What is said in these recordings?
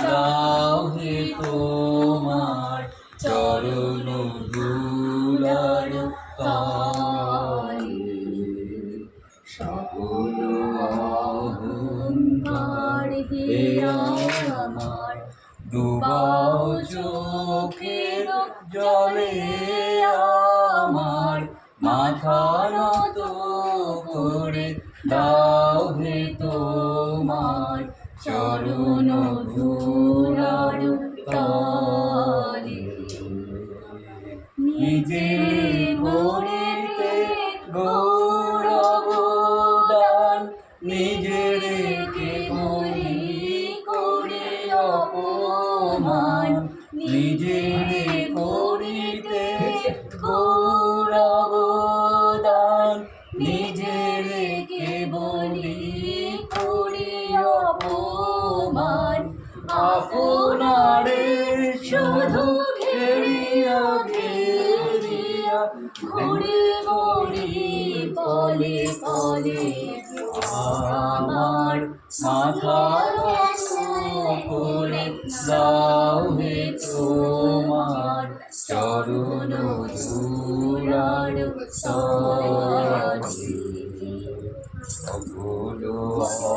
দাও হে তোমার চরণ ধুলার তলে। সকল অহংকার হে আমার ডুবাও চোখের জলে আমার, মাথা নত করে দাও হে তোমার চরণ ধুলার তলে। নিজে করিতে গৌরব দান, নিজের কে বলি করে অপমান, নিজের করিতে গৌরব দান, নিজের কে বলি করে অপমান। আপনারে শুধু ঘেরিয়া ঘেরিয়া ঘুরে মরি পলে পলে, আমার মাথা করে দাও হে তোমার চরণ ধুলার তলে। সকল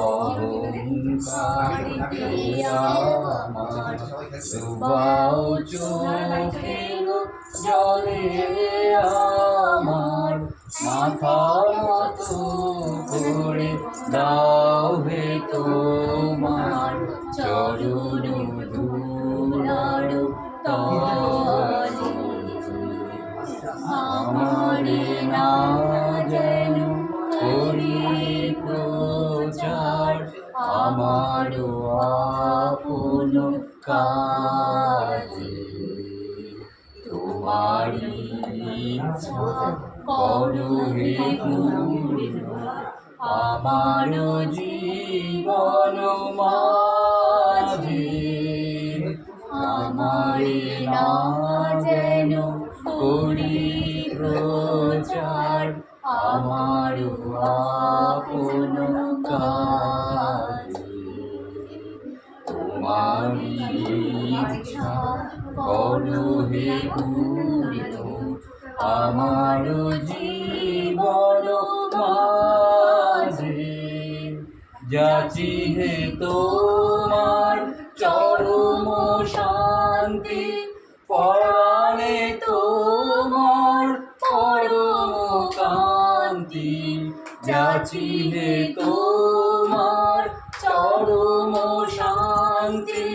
অহংকার আমার ডুবাও চোখের জলে আমার, মাথা নত করে দাও হে তোমার চরণ ধুলার তলে। আমারে না যেন করি প্রচার, আমারও আপন কাজে, তোমারি ইচ্ছা করো হে পূর্ণ আমার জীবন মাঝে। আমারে না যেন করি প্রচার, আমারও আপন কাজে, তোমারি ইচ্ছা করো হে পূর্ণ আমার জীবন মাঝে। যাচি হে তোমার চরম শান্তি, পরাণে তোমার পরম কান্তি। যাচি হে তোমার চরম শান্তি,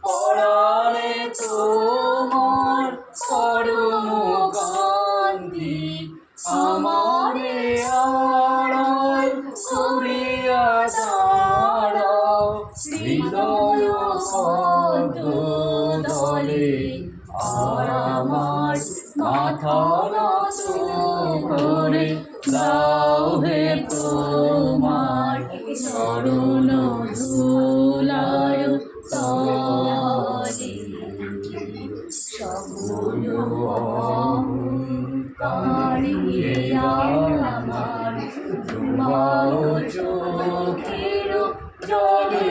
পরাণে তোমার পরম কান্তি। আমারে আড়াল করিয়া দাঁড়াও হৃদয় পদ্ম দলে, আর আমার মাথা নত করে দাও হে তোমার চরণ ধুলার তলে। সকল অহংকার হে আমার ডুবাও চোখের জলে